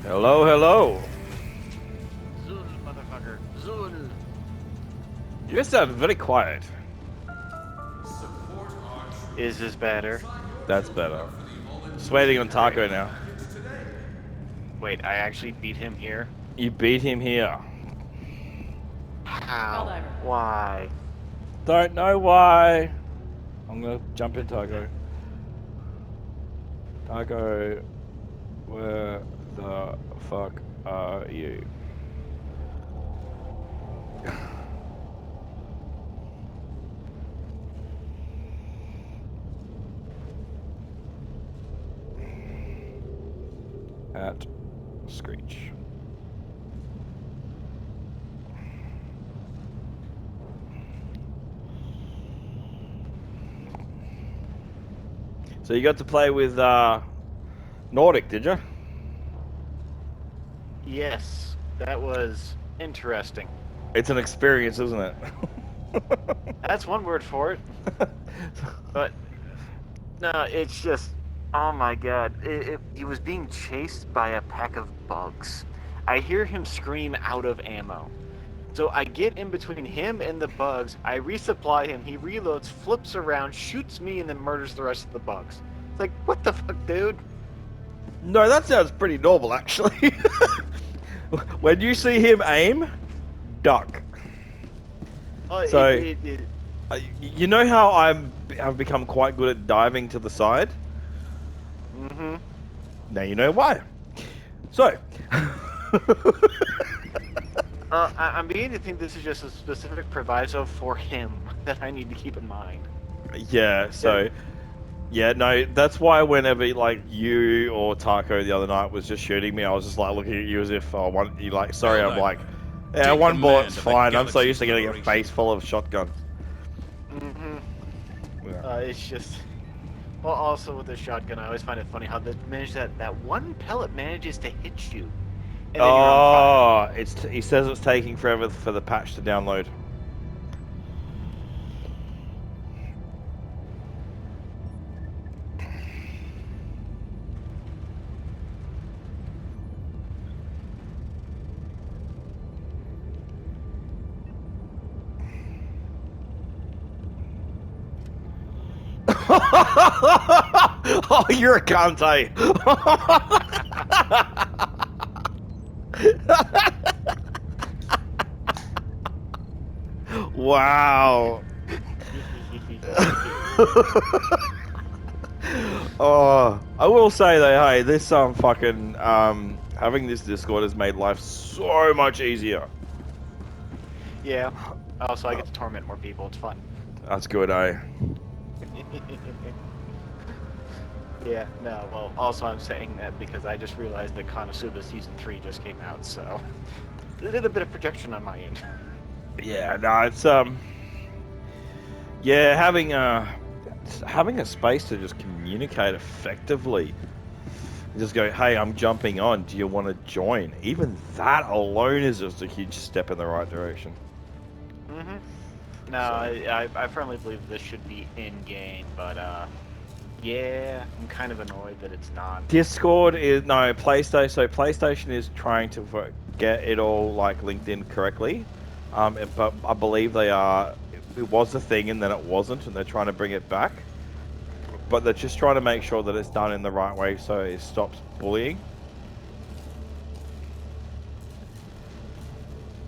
Hello, hello. Zul, motherfucker. Zul. You guys sound very quiet. Is this better? That's better. Just waiting on Taco now. Wait, I actually beat him here? You beat him here. How? Helldiver. Why? Don't know why. I'm gonna jump in, Taco. Taco, where the fuck are you? At Screech. So you got to play with Nordic, did you? Yes, that was interesting. It's an experience, isn't it? That's one word for it. But, no, it's just, oh my god. He was being chased by a pack of bugs. I hear him scream out of ammo. So I get in between him and the bugs, I resupply him, he reloads, flips around, shoots me, and then murders the rest of the bugs. It's like, what the fuck, dude? No, that sounds pretty normal, actually. When you see him aim, duck. So, you know how I've become quite good at diving to the side? Mm-hmm. Now you know why. So... I'm beginning to think this is just a specific proviso for him that I need to keep in mind. Yeah, so... Yeah, no, that's why whenever, like, you or Taco the other night was just shooting me, I was just, like, looking at you as if, oh, sorry, I'm like, yeah, one bullet's fine, I'm so used to getting a face full of shotguns. Mm-hmm. Yeah. It's just... Well, also with the shotgun, I always find it funny how that one pellet manages to hit you. And then you're on fire. He says it's taking forever for the patch to download. Oh, you're a cunt, eh? Wow. Oh, I will say though, hey, this fucking having this Discord has made life so much easier. Yeah. Also, I get to torment more people. It's fun. That's good, eh? Yeah, no, well, also I'm saying that because I just realized that Konosuba Season 3 just came out, so... A little bit of projection on my end. Yeah, no, it's, yeah, having a space to just communicate effectively. Just go, hey, I'm jumping on, do you want to join? Even that alone is just a huge step in the right direction. Mm-hmm. No, so. I firmly believe this should be in-game, but, yeah, I'm kind of annoyed that it's not. Discord is, no, PlayStation, so PlayStation is trying to get it all, like, linked in correctly. But I believe they are, it was a thing and then it wasn't, and they're trying to bring it back. But they're just trying to make sure that it's done in the right way so it stops bullying.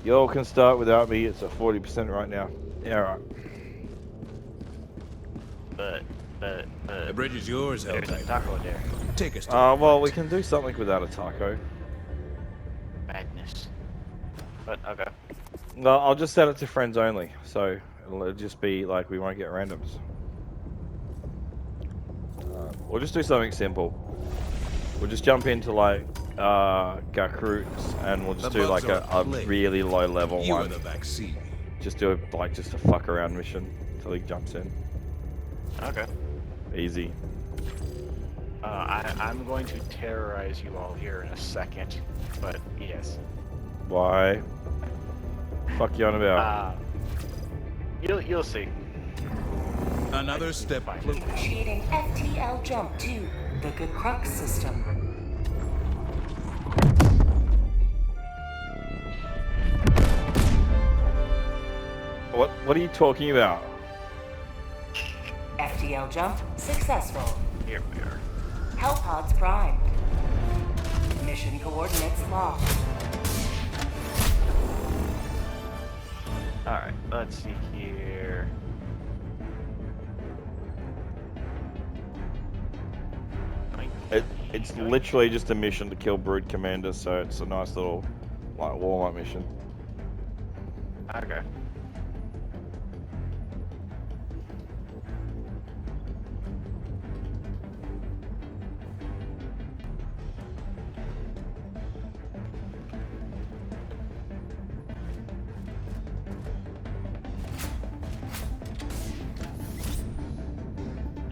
Y'all can start without me, it's at 40% right now. Yeah, right. But the bridge is yours, there's a taco there. Take us to well, we can do something without a taco. Madness. But, okay. No, I'll just set it to friends only, so it'll just be like we won't get randoms. We'll just do something simple. We'll just jump into like Cacrux and we'll just do like a really low level one. Just do it like just a fuck around mission until he jumps in. Okay. Easy. I'm going to terrorize you all here in a second, but yes. Why? Fuck you on about? You'll see. Another step closer. Initiating FTL jump to the Cacrux system. What are you talking about? FTL jump successful. Here we are. Hellpods primed. Mission coordinates locked. Alright, let's see here. It's literally just a mission to kill Brood Commander, so it's a nice little like warm-up mission. Okay.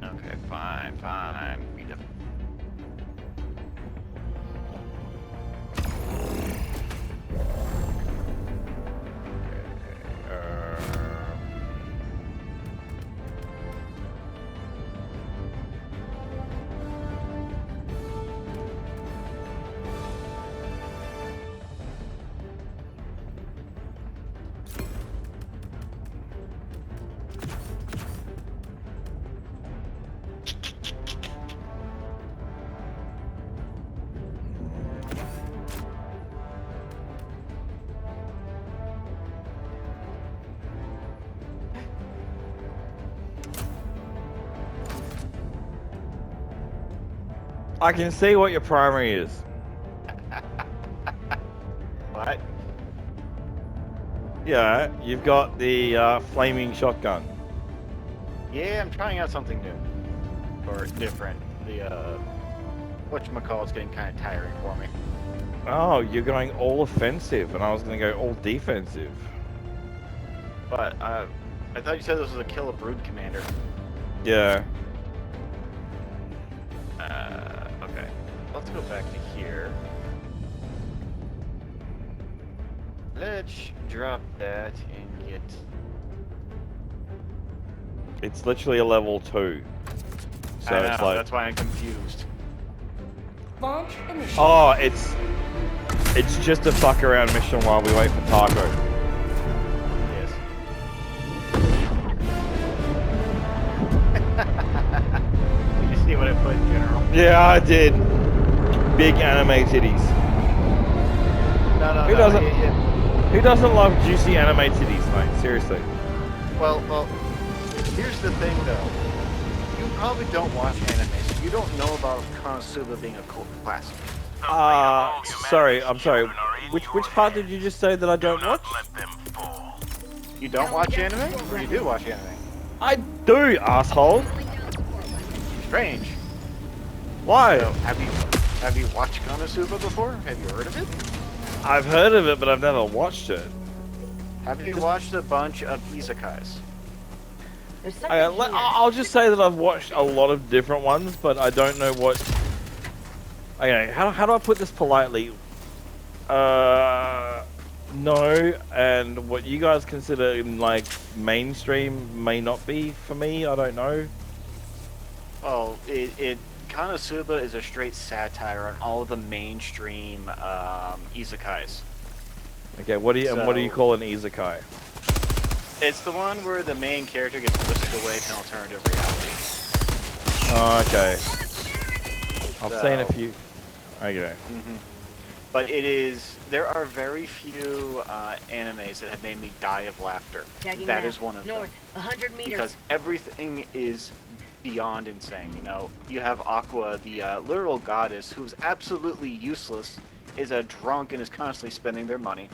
Okay, fine. We def- I can see what your primary is. What? Yeah, you've got the flaming shotgun. Yeah, I'm trying out something new. Or different. The, whatchamacallit's getting kind of tiring for me. Oh, you're going all offensive, and I was going to go all defensive. But, I thought you said this was a kill a Brood Commander. Yeah. Okay. Let's go back to here. Let's drop that and get... It's literally a level 2. So I know, it's like... that's why I'm confused. Launch initiated. Oh, it's just a fuck around mission while we wait for Taco. Yes. Did you see what I put in general? Yeah, I did. Big anime titties. No, Who doesn't? Who doesn't love juicy anime titties, mate? Seriously. Well, here's the thing though. You probably don't watch anime, so you don't know about Konosuba being a cult classic. Sorry, I'm sorry. Which part did you just say that I don't watch? You don't watch anime? Or you do watch anime? I do, asshole. Strange. Why? So, have you watched Konosuba before? Have you heard of it? I've heard of it, but I've never watched it. Have you watched a bunch of isekais? There's something I'll just say that I've watched a lot of different ones, but I don't know what... Okay, how do I put this politely? No, and what you guys consider like mainstream may not be for me, I don't know. Oh, Konosuba is a straight satire on all of the mainstream isekais. Okay, what do you call an isekai? It's the one where the main character gets twisted away to an alternative reality. Oh, okay. I've seen a So- few. Okay. But there are very few animes that have made me die of laughter. Tagging That map. is one of North, them. 100 meters. Because everything is beyond insane, you know? You have Aqua, the literal goddess, who's absolutely useless, is a drunk and is constantly spending their money.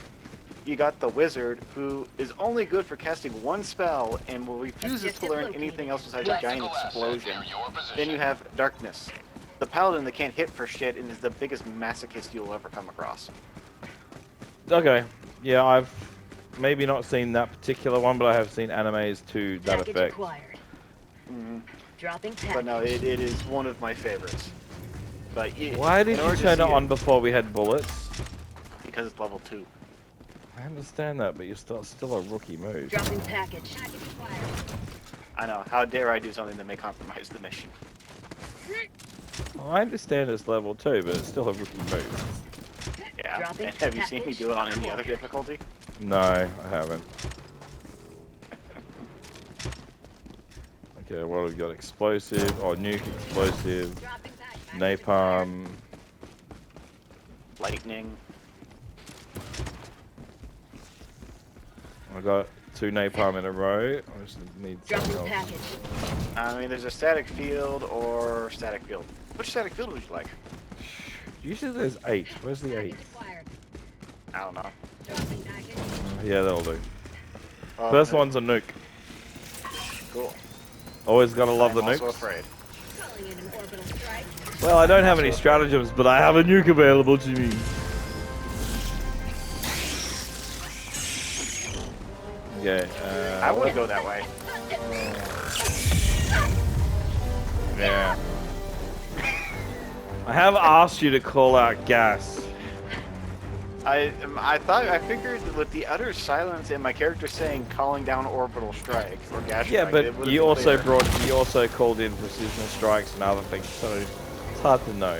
You got the wizard, who is only good for casting one spell and will refuses to learn anything else besides a giant explosion. Then you have Darkness, the paladin that can't hit for shit and is the biggest masochist you'll ever come across. Okay. Yeah, I've maybe not seen that particular one, but I have seen animes to that Package effect. acquired. Dropping package. But no, it is one of my favorites. But Why did you turn it on before we had bullets? Because it's level 2. I understand that, but you're still a rookie move. Dropping package. I know. How dare I do something that may compromise the mission? Well, I understand it's level 2, but it's still a rookie move. Yeah. Dropping And have you seen me do it on any other difficulty? No, I haven't. Okay, what have we got? Explosive, or nuke explosive, napalm. Lightning. I got 2 napalm in a row. I just need something Dropping else. package. I mean, there's a static field or static field. Which static field would you like? Usually there's 8. Where's the 8? I don't know. Dropping package. Yeah, that'll do. Oh, First no. one's a nuke. Cool. Always gotta love the I'm also nukes. afraid. Calling in an orbital strike. Well, I don't have any stratagems, but I have a nuke available to me. Okay, I would go that way. yeah. I have asked you to call out gas. I figured with the utter silence and my character saying calling down orbital strike or gas Yeah, strike, but it would've you been clear. also called in precision strikes and other things, so it's hard to know.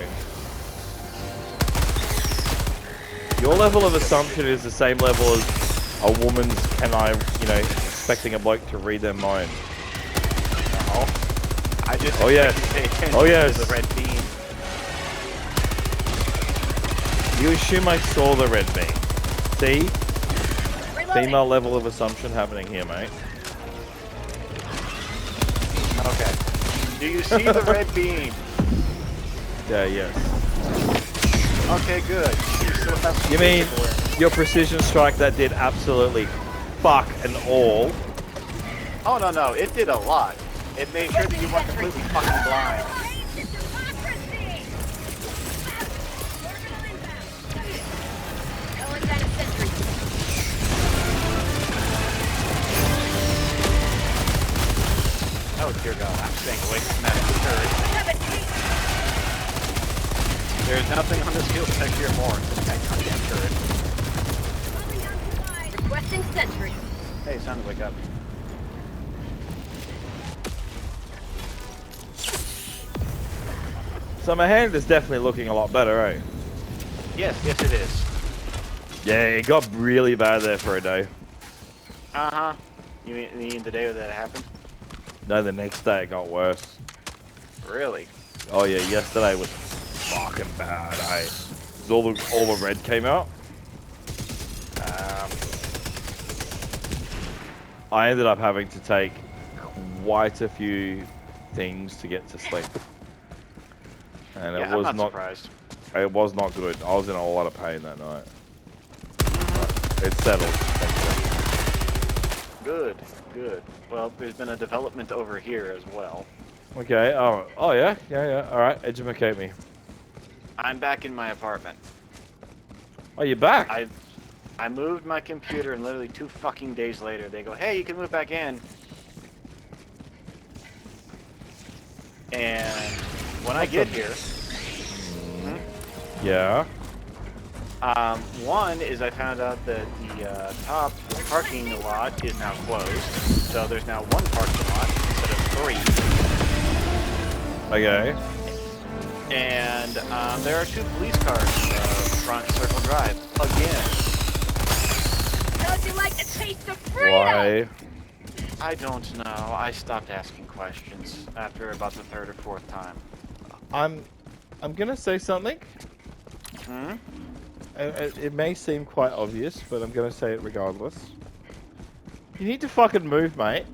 Your level of assumption is the same level as a woman's expecting a bloke to read their mind. No. I just Oh, yes. expect you to pay attention Oh, yes. to the red beam. You assume I saw the red beam. See? Reloading. Female level of assumption happening here, mate. Okay. Do you see the red beam? Yeah, yes. Okay, good. You still have some You mean basic awareness. your precision strike that did absolutely fuck and all? Oh, no. It did a lot. It made sure that you weren't completely fucking blind. Calling down a sentry. Oh, dear God. I'm staying away from that turret. There's nothing on this field that I fear more than that goddamn turret. Requesting sentry. Hey, son, wake up. So my hand is definitely looking a lot better, eh? Yes, it is. Yeah, it got really bad there for a day. Uh-huh. You mean the day that it happened? No, the next day it got worse. Really? Oh yeah, yesterday was fucking bad, eh? 'Cause all the red came out. I ended up having to take quite a few things to get to sleep. And yeah, it was I'm not not surprised. it was not good. I was in a lot of pain that night. But it settled. Good. Well, there's been a development over here as well. Okay, oh yeah. Alright, educate me. I'm back in my apartment. Oh, you're back? I moved my computer and literally 2 fucking days later they go, hey, you can move back in. And when I get here, Yeah. one is I found out that the top parking lot is now closed. So there's now 1 parking lot instead of 3. Okay. And there are 2 police cars front Circle Drive again. How'd you like to taste of freedom? Why? I don't know. I stopped asking questions after about the 3rd or 4th time. I'm gonna say something. Hmm? It may seem quite obvious, but I'm gonna say it regardless. You need to fucking move, mate.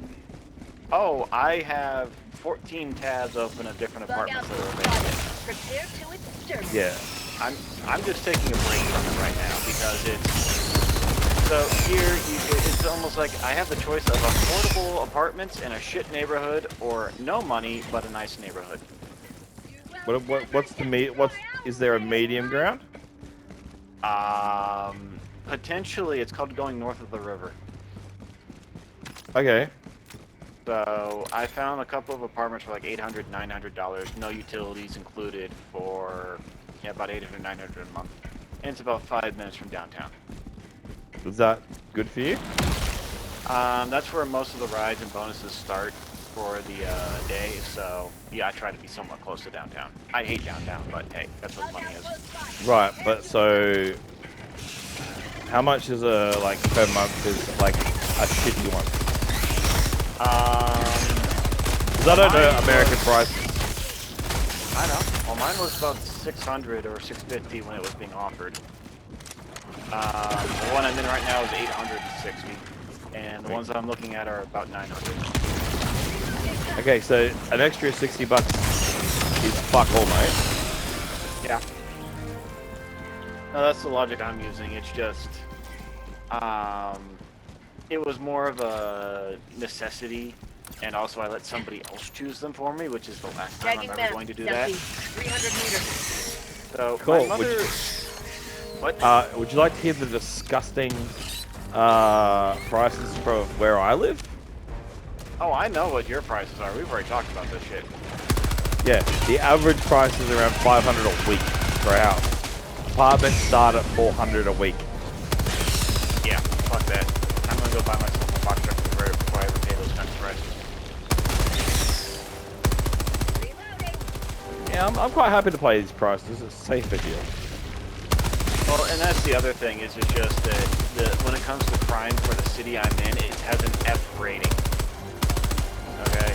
Oh, I have 14 tabs open of different Bug apartments out that are to available. Prepare to exterminate. Yeah. I'm just taking a break from it right now because it's almost like I have the choice of affordable apartments in a shit neighborhood or no money but a nice neighborhood. Is there a medium ground? Potentially it's called going north of the river. Okay. So I found a couple of apartments for like $800, $900, no utilities included for about $800, $900 a month. And it's about 5 minutes from downtown. Is that good for you? That's where most of the rides and bonuses start for the day, so yeah, I try to be somewhat close to downtown. I hate downtown, but hey, that's what money is. Right, but so how much is per month is like a shitty one? Because I don't know American prices. I know. Well, mine was about 600 or 650 when it was being offered. The one I'm in right now is 860, and the ones that I'm looking at are about 900. Okay, so an extra $60 is fuck all, mate. Yeah. No, that's the logic I'm using. It's just, it was more of a necessity, and also I let somebody else choose them for me, which is the last time I'm ever going to do that. 300 meters. So, Cool. my mother... What? Would you like to hear the disgusting prices for where I live? Oh, I know what your prices are. We've already talked about this shit. Yeah, the average price is around 500 a week per house. Apartments start at 400 a week. Yeah, fuck that. I'm gonna go buy myself a box truck converter before I ever pay those kinds of prices. Reloading. Yeah, I'm quite happy to pay these prices. It's a safer deal. Well, and that's the other thing, is it's just that when it comes to crime for the city I'm in, it has an F rating. Okay?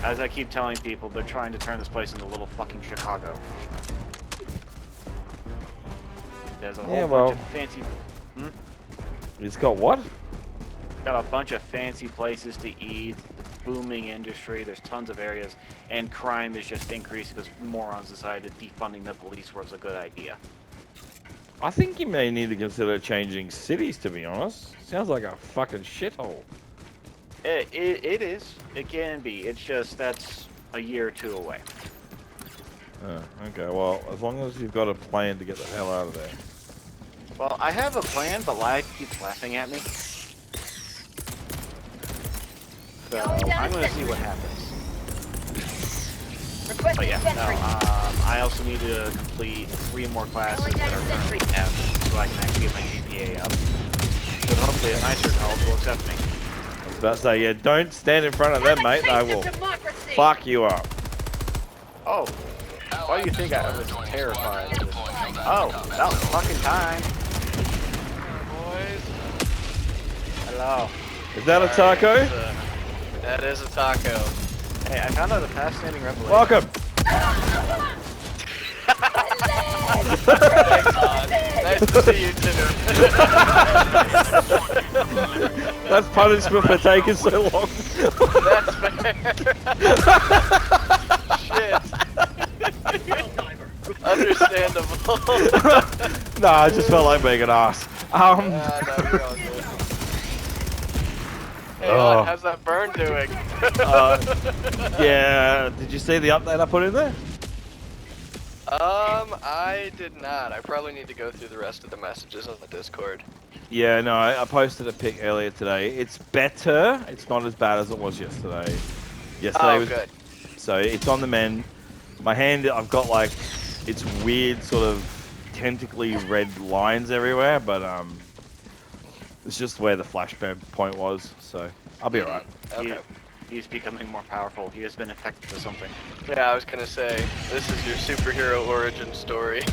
As I keep telling people, they're trying to turn this place into little fucking Chicago. There's a whole bunch of fancy... It's got what? Got a bunch of fancy places to eat, booming industry, there's tons of areas, and crime is just increasing because morons decided defunding the police was a good idea. I think you may need to consider changing cities, to be honest. Sounds like a fucking shithole. It is. It can be. It's just that's a year or two away. Okay, well, as long as you've got a plan to get the hell out of there. Well, I have a plan, but life keeps laughing at me. So I'm gonna see what happens. But yeah, no, I also need to complete 3 more classes that are currently F, so I can actually get my GPA up. So hopefully a nicer college will accept me. I was about to say, yeah, don't stand in front of them, mate. They will fuck you up. Oh, why do you think I was terrified of this? Oh, that was fucking time. Boys. Hello. Is that a taco? That is a taco. Hey, I found out a fascinating revelation. Welcome. Thanks, Todd. Nice to see you too. That's punishment for taking so long. That's fair. Shit. Understandable. No, I just felt like being an ass. No, you're all good. Hey, Oh. how's that burn doing? Yeah, did you see the update I put in there? I did not. I probably need to go through the rest of the messages on the Discord. Yeah, no, I posted a pic earlier today. It's better. It's not as bad as it was yesterday. Yesterday was good. So it's on the mend. My hand, I've got like, it's weird sort of tentacly red lines everywhere, but it's just where the flashbang point was, so I'll be alright. Okay. He's becoming more powerful. He has been affected by something. Yeah, I was gonna say, this is your superhero origin story.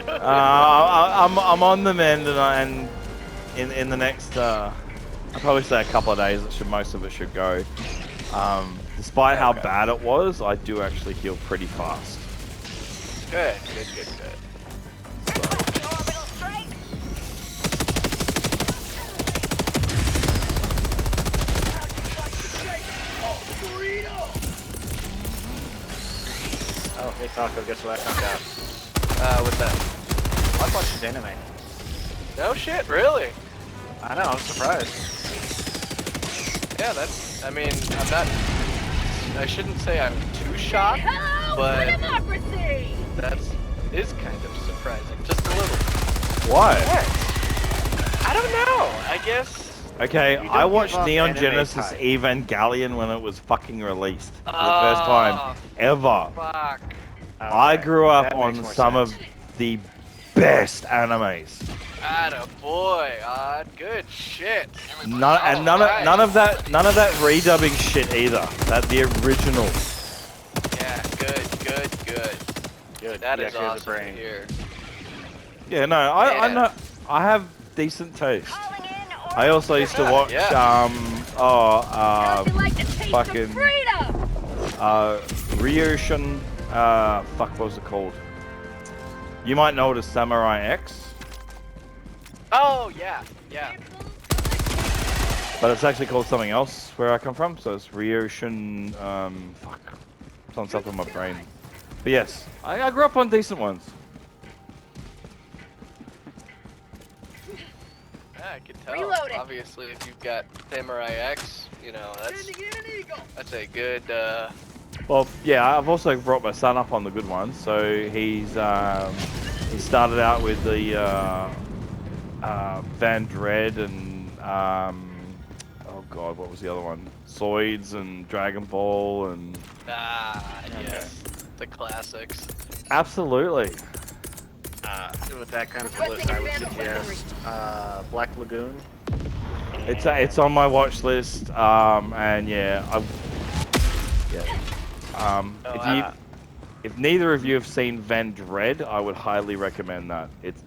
I'm on the mend, and in the next, I'll probably say a couple of days, most of it should go. Despite how bad it was, I do actually heal pretty fast. Good. Orbital strike. Oh, hey Taco, guess what I found out? What's that? I watched his anime. No shit, really? I know, I'm surprised. Yeah, that's, I mean, I'm not, I shouldn't say I'm too shocked, Hello, but democracy. is kind of surprising, just a little. Why? I don't know, I guess. Okay, You I don't watched give up Neon anime Genesis type. Evangelion when it was fucking released for the first time ever. Fuck. I grew up That makes on more some sense. of the best animes. Atta boy, odd, good shit. None of that redubbing shit either. That the original. Yeah, good. Good. That he is actually has a awesome to brain. hear. Yeah, no, I Yeah. know. I have decent taste. I also used to watch Oh, How'd you like the taste fucking of freedom? Ryushin. Fuck, what was it called? You might know it as Samurai X, Oh yeah, yeah. but it's actually called something else where I come from. So it's Ryushin. Fuck, it's on top of my brain. But yes, I grew up on decent ones. Yeah, I can tell. Reloading. Obviously, if you've got Samurai X, you know that's a good. Well, yeah, I've also brought my son up on the good ones. So he started out with the Van Dread and oh god, what was the other one? Zoids and Dragon Ball and Yes, the classics. absolutely. With that kind of list, I would suggest Black Lagoon. It's on my watch list. And yeah, if neither of you have seen Van Dread, I would highly recommend that. It's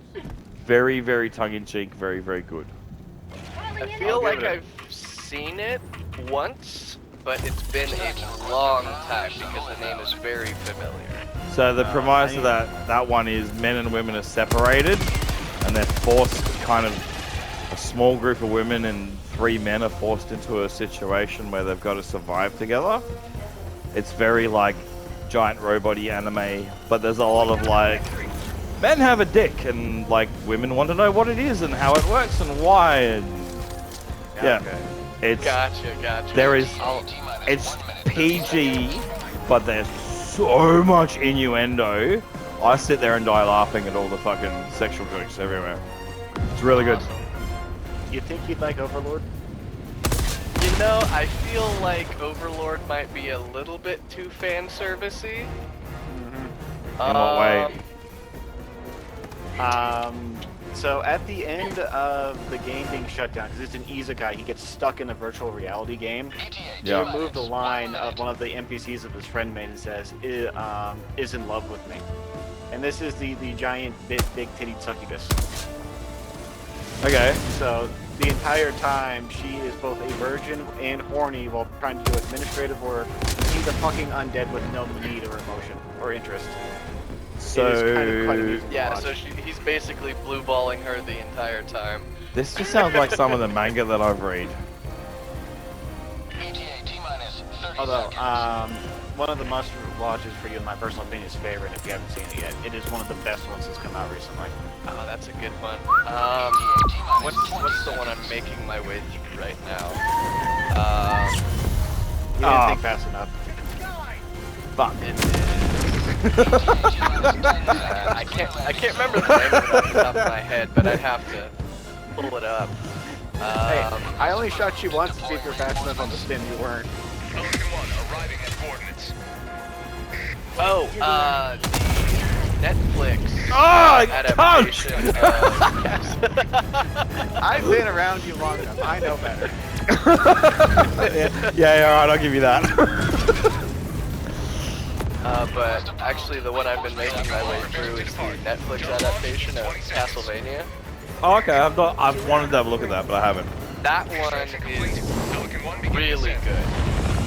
very, very tongue-in-cheek, very, very good. I feel like I've seen it once, but it's been a long time because the name is very familiar. So the premise of that one is men and women are separated, and they're forced, kind of a small group of women and 3 men are forced into a situation where they've got to survive together. It's very like giant robot-y anime, but there's a lot of like men have a dick and like women want to know what it is and how it works and why, and yeah, it's Gotcha. there is it's PG, but there's so much innuendo. I sit there and die laughing at all the fucking sexual jokes everywhere. It's really good. You think you'd like Overlord? You know, I feel like Overlord might be a little bit too fan servicey. In what way? So at the end of the game being shut down, because it's an isekai, he gets stuck in a virtual reality game. Yeah. He removed the line of one of the NPCs that his friend made and says, is in love with me. And this is the giant, big titty succubus. Okay. So the entire time, she is both a virgin and horny while trying to do administrative work. He's a fucking undead with no need or emotion or interest. So It is kind of quite amusing to Yeah, watch. so he's basically blue balling her the entire time. this just sounds like some of the manga that I've read. Although, one of the must watches for you, in my personal opinion, is favorite. If you haven't seen it yet, it is one of the best ones that's come out recently. Oh, that's a good one. What's the one I'm making my way through right now? You didn't think fast enough. Fuck. It is. I can't remember the name of it off the top of my head, but I'd have to pull it up. Hey, I only shot you once to see if you're fast enough on the spin. You weren't. Oh, the Netflix adaptation. I've been around you long enough. I know better. yeah, alright, I'll give you that. But actually, the one I've been making my way through is the Netflix adaptation of Castlevania. Oh, okay, I've wanted to have a look at that, but I haven't. That one is really good.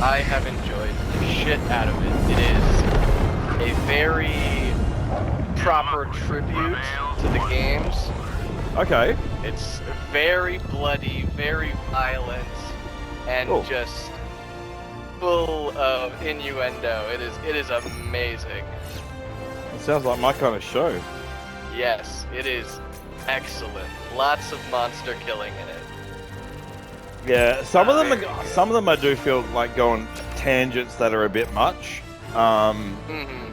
I have enjoyed the shit out of it. It is a very proper tribute to the games. Okay. It's very bloody, very violent, and Cool. just full of innuendo. It is amazing. It sounds like my kind of show. Yes, it is excellent. Lots of monster killing in it. Yeah, some of them I do feel like going tangents that are a bit much. Mm-hmm.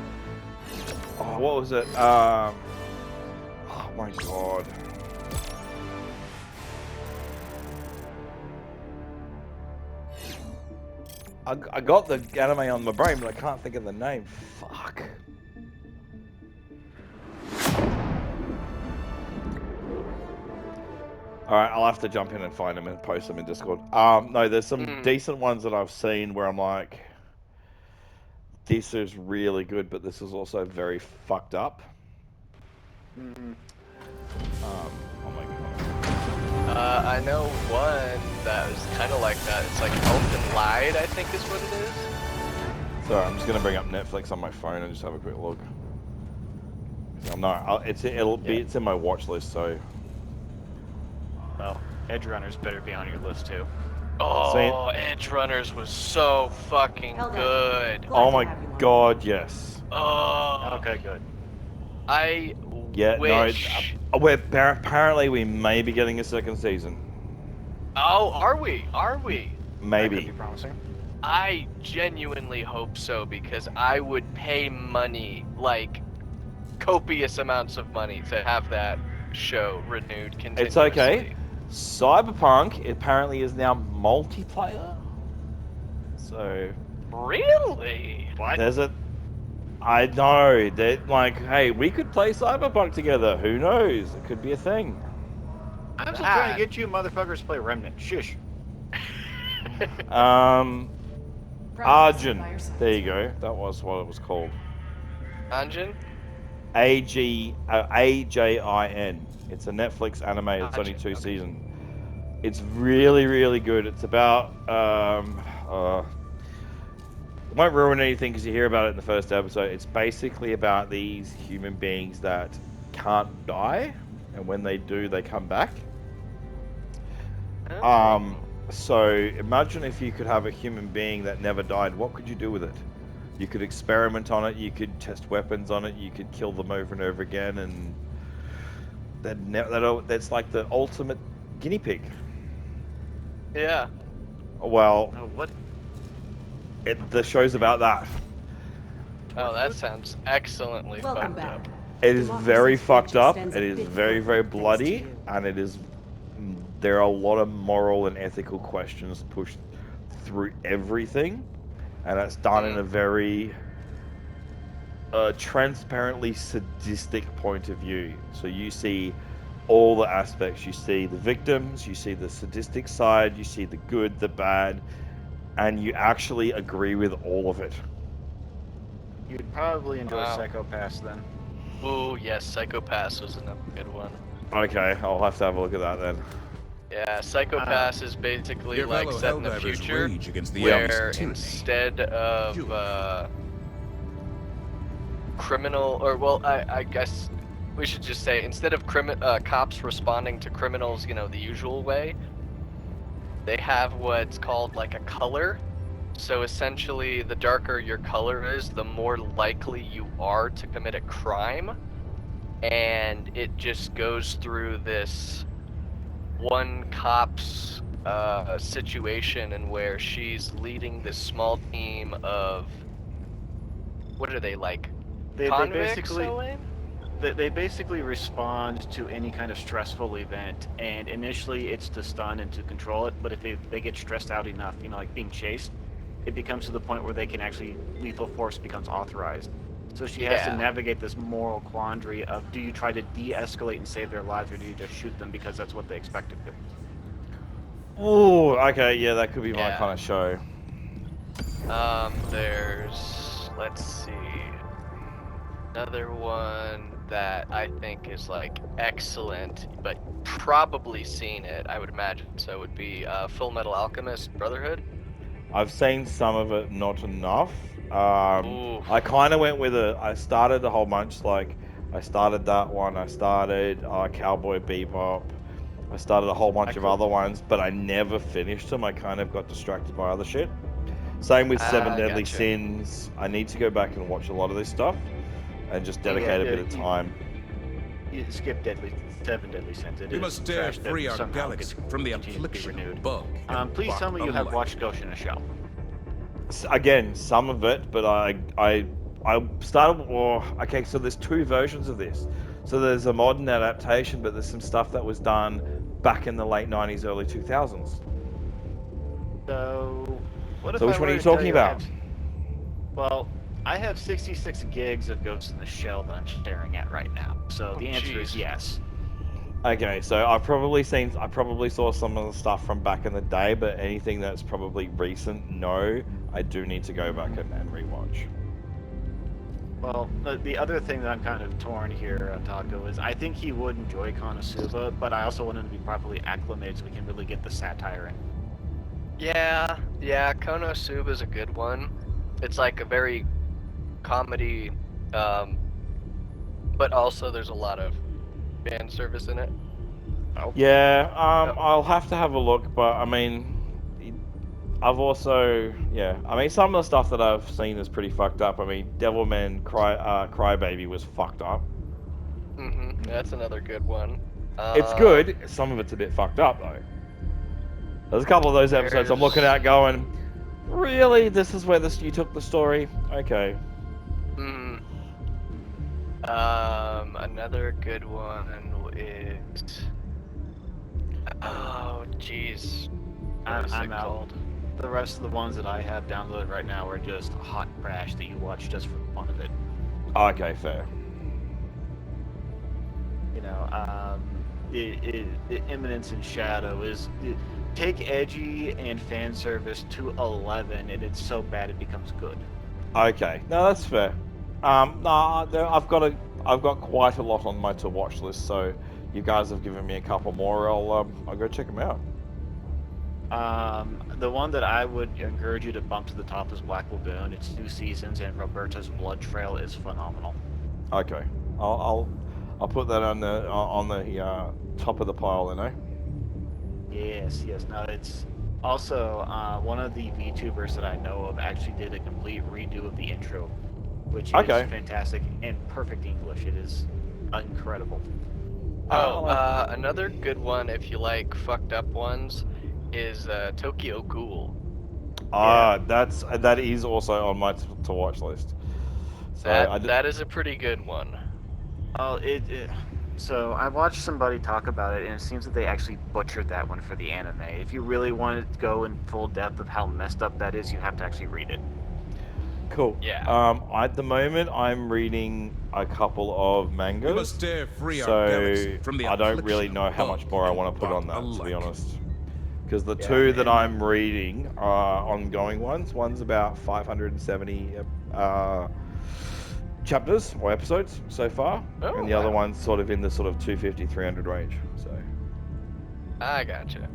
Oh, what was it? Oh my god. I got the anime on my brain, but I can't think of the name. Fuck. Alright, I'll have to jump in and find them and post them in Discord. No, there's some decent ones that I've seen where I'm like, this is really good, but this is also very fucked up. Oh my I know one that was kind of like that. It's like Elfin Lied, I think is what it is. Sorry, I'm just gonna bring up Netflix on my phone and just have a quick look. I'm not. It's in my watch list, so. Well, Edge Runners better be on your list too. Oh, Edge Runners was so fucking good. Oh my god, yes. Oh. Okay, good. I Yeah, wish. no. Apparently we may be getting a second season. Oh, are we? Are we? That could Maybe. be promising. I genuinely hope so because I would pay money, like copious amounts of money, to have that show renewed continuously. It's okay. Cyberpunk apparently is now multiplayer. So. Really? What? There's a. I know that, like, hey, we could play Cyberpunk together. Who knows? It could be a thing. I'm just trying to get you motherfuckers to play Remnant. Shush. Arjun. There you go. That was what it was called. Anjin? AJIN. It's a Netflix anime. It's only 2 seasons. It's really, really good. It's about it won't ruin anything because you hear about it in the first episode. It's basically about these human beings that can't die, and when they do, they come back. So imagine if you could have a human being that never died. What could you do with it? You could experiment on it. You could test weapons on it. You could kill them over and over again, and that's like the ultimate guinea pig. Yeah. Well, What? the show's about that. Oh, that sounds excellently fucked up. It is very fucked up. It is very, very bloody, and it is. There are a lot of moral and ethical questions pushed through everything, and it's done in a very transparently sadistic point of view. So you see all the aspects. You see the victims, you see the sadistic side, you see the good, the bad, and you actually agree with all of it. You'd probably enjoy Psychopaths then. Ooh, yes, Psychopaths was another good one. Okay, I'll have to have a look at that then. Yeah, Psychopaths is basically Your like fellow set in the Helldivers future, rage against the where enemy's tyranny. instead of criminal, or well, I guess we should just say instead of cops responding to criminals, you know, the usual way, they have what's called like a color. So essentially, the darker your color is, the more likely you are to commit a crime, and it just goes through this one cop's situation and where she's leading this small team of, what are they, like, convicts? They basically respond to any kind of stressful event, and initially it's to stun and to control it, but if they get stressed out enough, you know, like being chased, it becomes to the point where they can actually, lethal force becomes authorized. So she has to navigate this moral quandary of, do you try to de-escalate and save their lives, or do you just shoot them because that's what they expected to? Oh, okay, yeah, that could be my kind of show. There's, let's see, another one that I think is like excellent, but probably seen it, I would imagine, so would be Full Metal Alchemist Brotherhood. I've seen some of it, not enough. I kind of went with I started a whole bunch, like, I started that one, I started Cowboy Bebop, I started a whole bunch of other ones, but I never finished them. I kind of got distracted by other shit. Same with Seven Deadly Sins. I need to go back and watch a lot of this stuff, and just dedicate a bit of time. You skip Seven Deadly Sins. We must dare free our galaxy from the affliction of bug. Please tell me you have watched Ghost in a Shell. Again, some of it, but I started. Okay, so there's 2 versions of this. So there's a modern adaptation, but there's some stuff that was done back in the late 90s, early 2000s. So, which one are you talking about? Well, I have 66 gigs of Ghost in the Shell that I'm staring at right now. So the answer is yes. Okay, so I probably saw some of the stuff from back in the day, but anything that's probably recent, no. I do need to go back and rewatch. Well, the other thing that I'm kind of torn here, Taco, is I think he would enjoy Konosuba, but I also want him to be properly acclimated so we can really get the satire in. Yeah, Konosuba is a good one. It's like a very comedy, but also there's a lot of fan service in it. Yeah, I'll have to have a look, but I mean, I've also, yeah, I mean, some of the stuff that I've seen is pretty fucked up. I mean, Devilman Crybaby was fucked up. That's another good one. It's good. Some of it's a bit fucked up though. There's a couple of those episodes I'm looking at going, really? This is where you took the story? Okay. Another good one is... Oh, jeez. What is it called? The rest of the ones that I have downloaded right now are just hot trash that you watch just for the fun of it. Okay, fair. You know, Imminence and Shadow is... take edgy and fan service to 11, and it's so bad it becomes good. Okay, no, that's fair. I've got quite a lot on my to watch list, so you guys have given me a couple more. I'll go check them out. The one that I would encourage you to bump to the top is Black Lagoon. It's 2 seasons, and Roberta's Blood Trail is phenomenal. Okay, I'll put that on the top of the pile then, eh? Yes. No, it's also one of the VTubers that I know of actually did a complete redo of the intro, which is fantastic and perfect English. It is incredible. Another good one if you like fucked up ones is Tokyo Ghoul. That is also on my to watch list. So that is a pretty good one. Oh, so I watched somebody talk about it, and it seems that they actually butchered that one for the anime. If you really want to go in full depth of how messed up that is, you have to actually read it. Cool. Yeah. At the moment, I'm reading a couple of mangas, We must dare free our so galaxy from the I don't really affliction know how of much more I bug want to put on and that, to be alike. honest. Because the two that I'm reading are ongoing ones. One's about 570 chapters or episodes so far, and the other one's sort of in the sort of 250, 300 range. So I gotcha.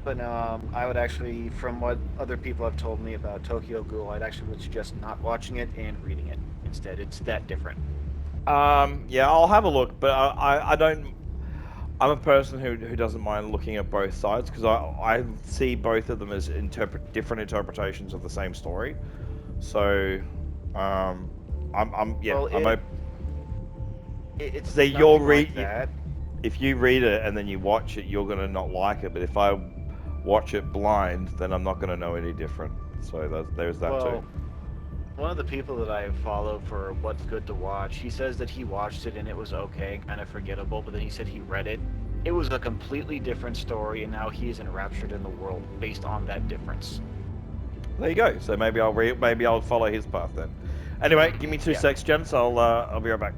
But I would actually, from what other people have told me about Tokyo Ghoul, I'd actually would suggest not watching it and reading it instead. It's that different. yeah, I'll have a look, but I don't. I'm a person who doesn't mind looking at both sides because I see both of them as different interpretations of the same story. So, It's See, you'll read like that. If you read it and then you watch it, you're gonna not like it. But if I watch it blind, then I'm not gonna know any different. So there's that too. One of the people that I follow for What's Good to Watch, he says that he watched it and it was okay, kind of forgettable, but then he said he read it. It was a completely different story, and now he is enraptured in the world based on that difference. There you go. So maybe I'll follow his path then. Anyway, give me 2 secs, gents. I'll be right back.